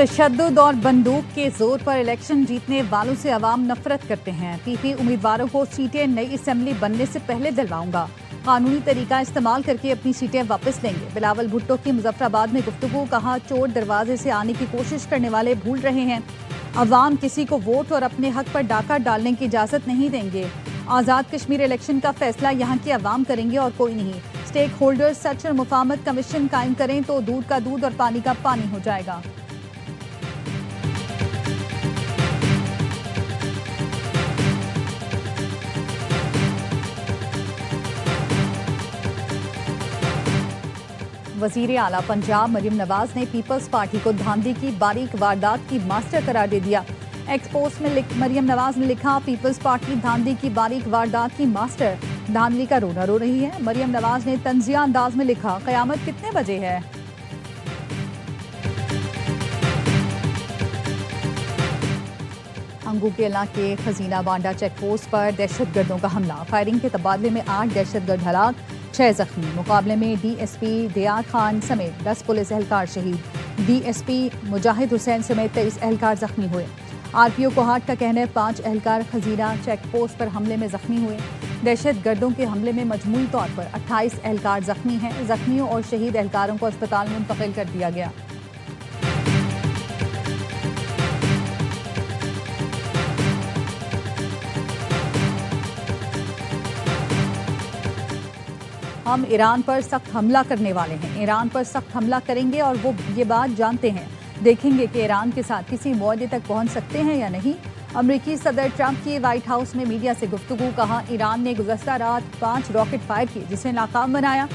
तशद्दुद और बंदूक के जोर पर इलेक्शन जीतने वालों से अवाम नफरत करते हैं। पीपी उम्मीदवारों को सीटें नई असेंबली बनने से पहले दिलवाऊंगा। कानूनी तरीका इस्तेमाल करके अपनी सीटें वापस लेंगे। बिलावल भुट्टो की मुजफ्फराबाद में गुफ्तगू। कहा, चोर दरवाजे से आने की कोशिश करने वाले भूल रहे हैं। अवाम किसी को वोट और अपने हक पर डाका डालने की इजाजत नहीं देंगे। आज़ाद कश्मीर इलेक्शन का फैसला यहाँ के अवाम करेंगे और कोई नहीं। स्टेक होल्डर्स सच और मुफाहमत कमीशन कायम करें तो दूध का दूध और पानी का पानी हो जाएगा। वजीर आला पंजाब मरियम नवाज ने पीपल्स पार्टी को धांधली की बारीक वारदात की मास्टर करार दे दिया। एक्सपोस्ट में मरियम नवाज ने लिखा, पीपल्स पार्टी धांधली की बारीक वारदात की मास्टर। धांधली का रोना रो रही है। मरियम नवाज ने तंजिया अंदाज में लिखा, कयामत कितने बजे है। अंगू केला के खजीना बांडा चेक पोस्ट पर दहशतगर्दों का हमला। फायरिंग के तबादले में 8 दहशतगर्द हलाक, 6 जख्मी। मुकाबले में डीएसपी दियार खान समेत 10 पुलिस एहलकार शहीद। डीएसपी मुजाहिद हुसैन समेत 23 एहलकार जख्मी हुए। आरपीओ कोहाट का कहना है 5 एहलकार खजीना चेक पोस्ट पर हमले में जख्मी हुए। दहशतगर्दों के हमले में मजमूई तौर पर 28 एहलकार जख्मी हैं। जख्मियों और शहीद एहलकारों को अस्पताल मुंतकिल कर दिया गया। हम ईरान पर सख्त हमला करने वाले हैं। ईरान पर सख्त हमला करेंगे और वो ये बात जानते हैं। देखेंगे कि ईरान के साथ किसी मुआहदे तक पहुंच सकते हैं या नहीं। अमेरिकी सदर ट्रंप की व्हाइट हाउस में मीडिया से गुफ्तगू। कहा, ईरान ने गुज़श्ता रात 5 रॉकेट फायर किए जिसे नाकाम बनाया।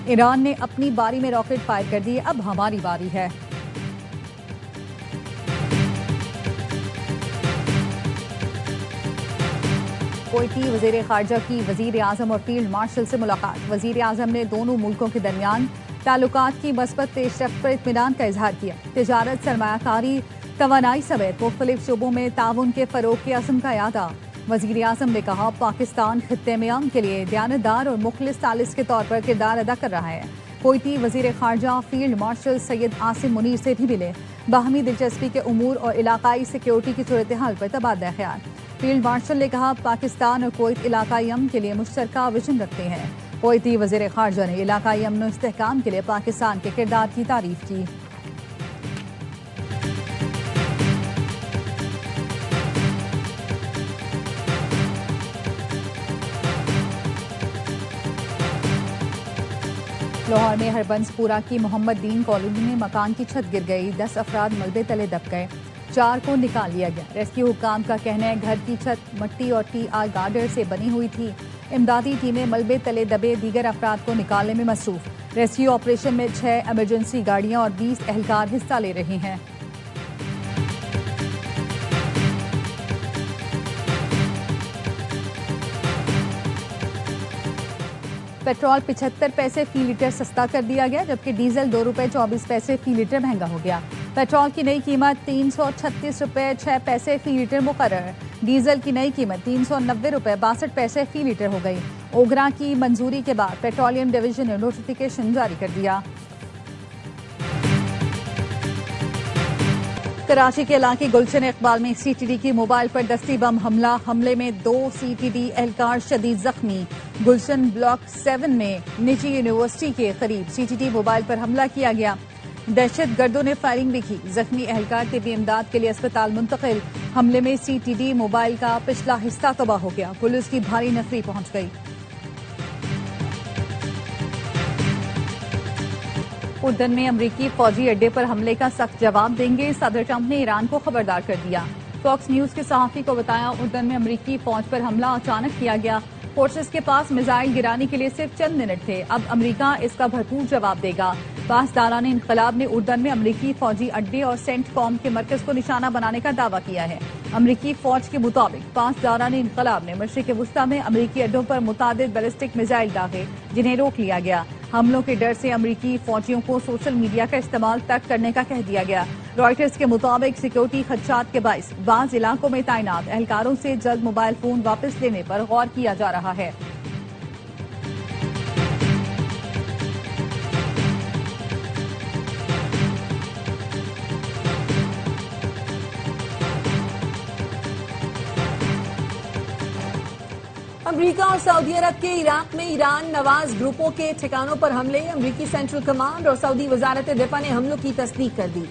ईरान ने अपनी बारी में रॉकेट फायर कर दिए, अब हमारी बारी है। कोईटी वज़ीर ख़ारजा की वज़ीर आज़म और फील्ड मार्शल से मुलाकात। वज़ीर आज़म ने दोनों मुल्कों के दरमियान ताल्लुकात की मस्बत पेशरफ्त पर इत्मीनान का इजहार किया। तिजारत, सरमायाकारी, तवानाई समेत मुख्तलिफ शोबों में ताउन के फ़रोग के अज़्म का यादा। वज़ीर आज़म ने कहा, पाकिस्तान खित्ते में अमन के लिए दयानतदार और मुखलिस सालिस के तौर पर किरदार अदा कर रहा है। कोईटी वज़ीर ख़ारजा फील्ड मार्शल सैयद आसिम मुनीर से भी मिले। बाहमी दिलचस्पी के उमूर और इलाकाई सिक्योरिटी की सूरत हाल पर तबादला ख्याल। फील्ड मार्शल ने कहा, पाकिस्तान और कुवैत इलाकाई अमन के लिए मुश्तरका विजन रखते हैं। कुवैती वज़ीर ख़ारजा ने इलाकाई अमन और इस्तेहकाम के लिए पाकिस्तान के किरदार की तारीफ की। लाहौर में हरबंसपुरा की मोहम्मद दीन कॉलोनी में मकान की छत गिर गई। 10 अफराद मलबे तले दब गए, 4 को निकाल लिया गया। रेस्क्यू हुक्काम का कहना है घर की छत मट्टी और टीआर गार्डर से बनी हुई थी। इमदादी टीमें मलबे तले दबे दीगर अफराद को निकालने में मसरूफ। रेस्क्यू ऑपरेशन में 6 एमरजेंसी गाड़ियां और 20 एहलकार हिस्सा ले रहे हैं। पेट्रोल 75 पैसे फी लीटर सस्ता कर दिया गया, जबकि डीजल 2 रुपये 24 पैसे फी लीटर महंगा हो गया। पेट्रोल की नई कीमत 336 रुपये 6 पैसे फी लीटर मुकर्रर। डीजल की नई कीमत 390 रुपये 62 पैसे फी लीटर हो गई। ओगरा की मंजूरी के बाद पेट्रोलियम डिवीजन ने नोटिफिकेशन जारी कर दिया। कराची के इलाके गुलशन इकबाल में सीटीडी की मोबाइल पर दस्ती बम हमला। हमले में 2 सीटीडी एहलकार शदीद जख्मी। गुलशन ब्लॉक 7 में निजी यूनिवर्सिटी के करीब सीटीडी मोबाइल पर हमला किया गया। दहशतगर्दों ने फायरिंग भी की। जख्मी एहलकार तिब्बी इमदाद के लिए अस्पताल मुंतकिल। हमले में सीटीडी मोबाइल का पिछला हिस्सा तबाह हो गया। पुलिस की भारी नफरी पहुंच गई। उर्दन में अमरीकी फौजी अड्डे पर हमले का सख्त जवाब देंगे। सदर ट्रंप ने ईरान को खबरदार कर दिया। फॉक्स न्यूज के सहाफी को बताया, उर्दन में अमरीकी फौज पर हमला अचानक किया गया। फोर्सेस के पास मिसाइल गिराने के लिए सिर्फ चंद मिनट थे। अब अमरीका इसका भरपूर जवाब देगा। पासदारान इनकलाब ने उर्दन में अमरीकी फौजी अड्डे और सेंटकॉम के मरकज को निशाना बनाने का दावा किया है। अमरीकी फौज के मुताबिक पासदारान इनकलाब ने मशरिक वुस्ता में अमरीकी अड्डों पर मुतादिद बैलिस्टिक मिसाइल दागे, जिन्हें रोक लिया गया। हमलों के डर से अमरीकी फौजियों को सोशल मीडिया का इस्तेमाल तक करने का कह दिया गया। रॉयटर्स के मुताबिक सिक्योरिटी खदशात के बाइस बाज इलाकों में तैनात एहलकारों से जल्द मोबाइल फोन वापस लेने पर गौर किया जा रहा है। अमेरिका और सऊदी अरब के इराक में ईरान नवाज ग्रुपों के ठिकानों पर हमले। अमेरिकी सेंट्रल कमांड और सऊदी वजारत दिफा ने हमलों की तस्दीक कर दी।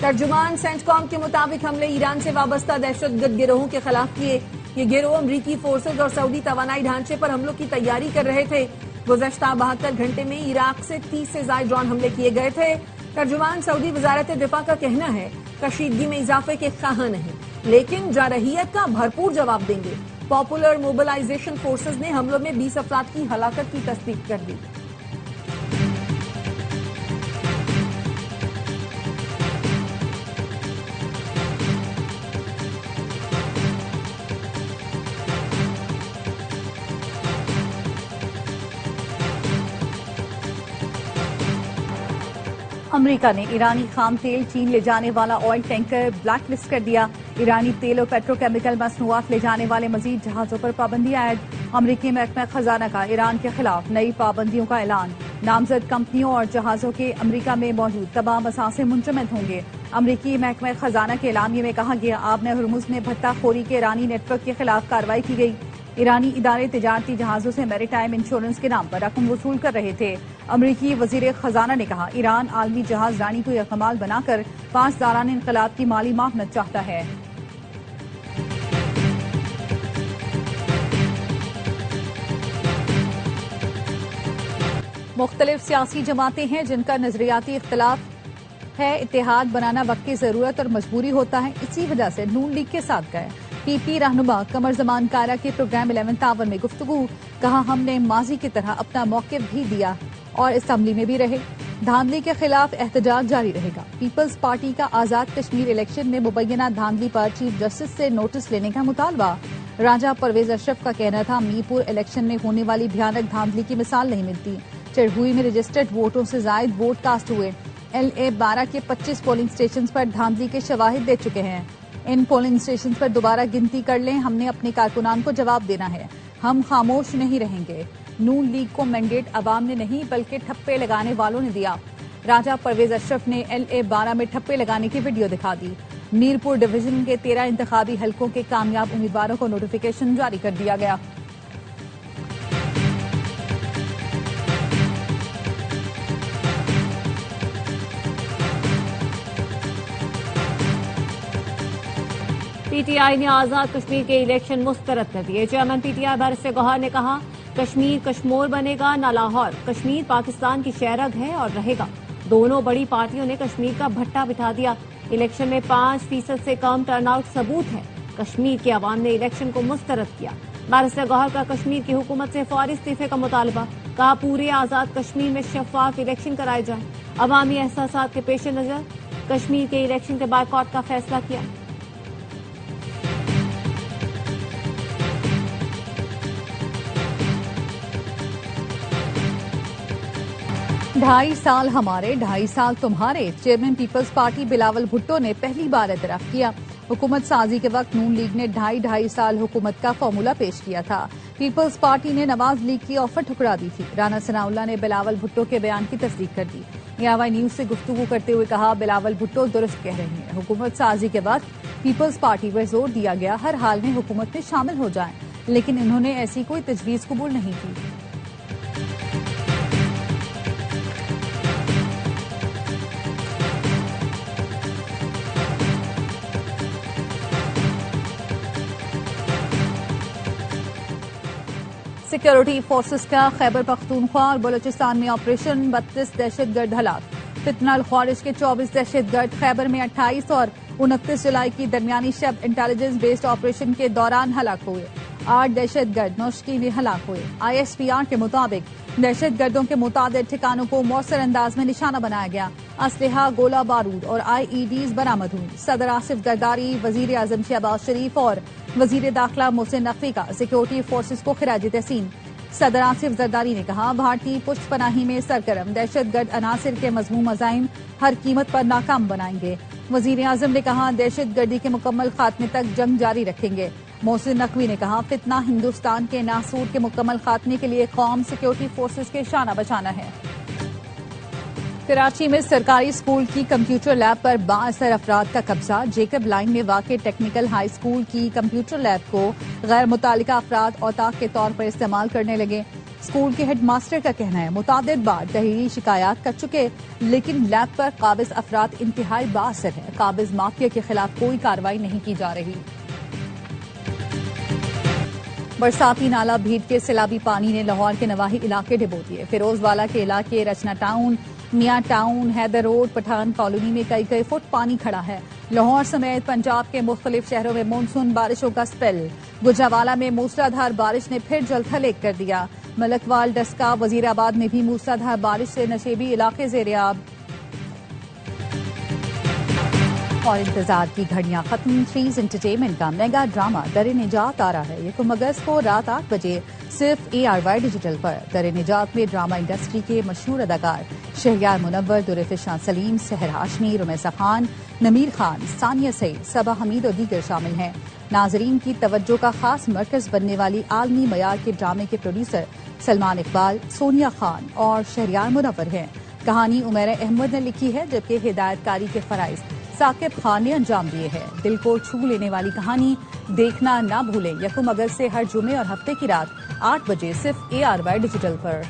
तर्जुमान सेंटकॉम के मुताबिक हमले ईरान से वाबस्ता दहशतगर्द गिरोहों के खिलाफ किए। ये गिरोह अमेरिकी फोर्सेज और सऊदी तवानाई ढांचे पर हमलों की तैयारी कर रहे थे। गुज़श्ता 72 घंटे में इराक से 30 से ज्यादा ड्रोन हमले किए गए थे। तर्जुमान सऊदी वजारत दिफा का कहना है कशीदगी में इजाफे के ख्वाह नहीं, लेकिन जारहियत का भरपूर जवाब देंगे। पॉपुलर मोबिलाइजेशन फोर्सेज ने हमलों में 20 अफराद की हलाकत की तस्दीक कर दी। अमेरिका ने ईरानी खाम तेल चीन ले जाने वाला ऑयल टैंकर ब्लैक लिस्ट कर दिया। ईरानी तेल और पेट्रोकेमिकल मसनूआत ले जाने वाले मजीद जहाजों पर पाबंदी आयद। अमेरिकी महकमा खजाना का ईरान के खिलाफ नई पाबंदियों का ऐलान। नामजद कंपनियों और जहाजों के अमेरिका में मौजूद तमाम असासे मुंजमद होंगे। अमेरिकी महकमा खजाना के ऐलानिये में कहा गया आबने हुर्मुज में भट्टाखोरी के ईरानी नेटवर्क के खिलाफ कार्रवाई की गई। ईरानी इदारे तिजारती जहाजों से मैरीटाइम इंश्योरेंस के नाम पर रकम वसूल कर रहे थे। अमेरिकी वजीर खजाना ने कहा ईरान आलमी जहाज रानी को यकमाल बनाकर 5 दारान इनकलाब की माली मामनत चाहता है। मुख्तलिफ सियासी जमातें हैं जिनका नजरियाती इख्तलाफ है। इत्तेहाद बनाना वक्त की जरूरत और मजबूरी होता है, इसी वजह से नून लीग के साथ गए। पीपी रहनुमा कमर जमान कारा के प्रोग्राम 11 आवर में गुफ्तगू। कहा हमने माजी की तरह अपना मौक़िफ़ भी दिया और असम्बली में भी रहे। धांधली के खिलाफ एहतजाज जारी रहेगा। पीपल्स पार्टी का आजाद कश्मीर इलेक्शन में मुबैना धांधली पर चीफ जस्टिस से नोटिस लेने का मुतालबा। राजा परवेज अशरफ का कहना था मीरपुर इलेक्शन में होने वाली भयानक धांधली की मिसाल नहीं मिलती। चिड़हुई में रजिस्टर्ड वोटों से जायद वोट कास्ट हुए। LA 12 के 25 पोलिंग स्टेशन पर धांधली के शवाहिद दे चुके हैं। इन पोलिंग स्टेशन पर दोबारा गिनती कर लें, हमने अपने कारकुनान को जवाब देना है, हम खामोश नहीं रहेंगे। नून लीग को मैंडेट अवाम ने नहीं बल्कि ठप्पे लगाने वालों ने दिया। राजा परवेज अशरफ ने LA 12 में ठप्पे लगाने की वीडियो दिखा दी। मीरपुर डिवीजन के 13 इंतखाबी हलकों के कामयाब उम्मीदवारों को नोटिफिकेशन जारी कर दिया गया। PTI ने आजाद कश्मीर के इलेक्शन मुस्तरद कर दिए। चेयरमैन PTI बैरिस्टर गौहर ने कहा कश्मीर कश्मोर बनेगा न लाहौर। कश्मीर पाकिस्तान की शहरग है और रहेगा। दोनों बड़ी पार्टियों ने कश्मीर का भट्टा बिठा दिया। इलेक्शन में 5% से कम टर्नआउट सबूत है। कश्मीर के अवाम ने इलेक्शन को मुस्तरद किया। बैरिस्टर गौहर का कश्मीर की हुकूमत से फौरी इस्तीफे का मुतालबा। कहा पूरे आजाद कश्मीर में शफाफ इलेक्शन कराए जाए। अवामी एहसासात के पेश नजर कश्मीर के इलेक्शन के बायकॉट का फैसला किया। 2.5 साल हमारे 2.5 साल तुम्हारे। Chairman People's Party Bilawal Bhutto ने पहली बार एतराफ किया। हुकूमत साजी के वक्त नून लीग ने 2.5 साल हुकूमत का फॉर्मूला पेश किया था। पीपल्स पार्टी ने नवाज लीग की ऑफर ठुकरा दी थी। राना सनाउल्लाह ने बिलावल भुट्टो के बयान की तस्दीक कर दी। यावाई न्यूज से गुफ्तगू करते हुए कहा बिलावल भुट्टो दुरुस्त कह रहे हैं। हुकूमत साजी के वक्त पीपल्स पार्टी पर जोर दिया गया हर हाल में हुकूमत में शामिल हो जाए, लेकिन इन्होंने ऐसी कोई तजवीज कबूल नहीं की। सिक्योरिटी फोर्सेस का खैबर पख्तूनख्वा और बलूचिस्तान में ऑपरेशन। 32 दहशतगर्द हलाक। फितनल ख्वारिज के 24 दहशतगर्द। खैबर में 28 और 29 जुलाई की दरमियानी शब इंटेलिजेंस बेस्ड ऑपरेशन के दौरान हलाक हुए। 8 दहशतगर्द नौशकी में हलाक हुए। ISPR के मुताबिक दहशतगर्दों के मुताबिक ठिकानों को मौसर अंदाज में निशाना बनाया गया। असलहा, गोला बारूद और IEDs बरामद हुई। सदर आसिफ जरदारी, वजीर आजम शहबाज शरीफ और वजीर दाखिला मोहसिन नकवी का सिक्योरिटी फोर्सेस को खिराज तहसीन। सदर आसिफ जरदारी ने कहा भारतीय पुष्ट पनाही में सरगर्म दहशतगर्द अनासिर के मजमूम अज़ाइम हर कीमत पर नाकाम बनाएंगे। वजीर आजम ने कहा दहशतगर्दी के मुकम्मल खात्मे तक जंग जारी रखेंगे। मोहसिन नकवी ने कहा फितना हिंदुस्तान के नासूर के मुकम्मल खात्मे के लिए कौम सिक्योरिटी फोर्सेस के शाना बचाना है। कराची में सरकारी स्कूल की कंप्यूटर लैब पर बाअसर अफराद का कब्जा। जेकब लाइन में वाक़ टेक्निकल हाई स्कूल की कंप्यूटर लैब को गैर मुतालिका अफराद औताक के तौर पर इस्तेमाल करने लगे। स्कूल के हेडमास्टर का कहना है मुतादिद बार तहरीरी शिकायत कर चुके, लेकिन लैब पर काबिज अफराद इंतहाई बाअसर है। काबिज माफिया के खिलाफ कोई कार्रवाई नहीं की जा रही। बरसाती नाला भीड़ के सैलाबी पानी ने लाहौर के नवाही इलाके डुबो दिए। फिरोजवाला के इलाके Rachna town, Mian town, Haider road, Pathan colony में कई फुट पानी खड़ा है। लाहौर समेत पंजाब के मुख्तलिफ शहरों में मानसून बारिशों का स्पेल। गुजरावाला में मूसलाधार बारिश ने फिर जलथल एक कर दिया। मलकवाल, डस्का, वजीराबाद में भी मूसलाधार बारिश से नशेबी इलाके ज़ेर-ए-आब। और इंतजार की घड़ियां खत्म। थ्रीज एंटरटेनमेंट का मेगा ड्रामा दर निजात आ रहा है 1 अगस्त को रात 8 बजे सिर्फ ARY डिजिटल पर। दर निजात में ड्रामा इंडस्ट्री के मशहूर अदाकार शहरयार मुनव्वर, दुरफिशान सलीम, सहर हाशमी, रुमैसा खान, नमीर खान, सानिया सईद, सबा हमीद और दीगर शामिल हैं। नाजरीन की तवज्जो का खास मरकज बनने वाली आलमी मयार के ड्रामे के प्रोड्यूसर सलमान इकबाल, सोनिया खान और शहरयार मुनव्वर हैं। कहानी उमैर अहमद ने लिखी है, जबकि हिदायतकारी के फराइज साकिब खान ने अंजाम दिए हैं। दिल को छू लेने वाली कहानी देखना ना भूलें। 1 अगस्त से हर जुमे और हफ्ते की रात 8 बजे सिर्फ ARY डिजिटल पर।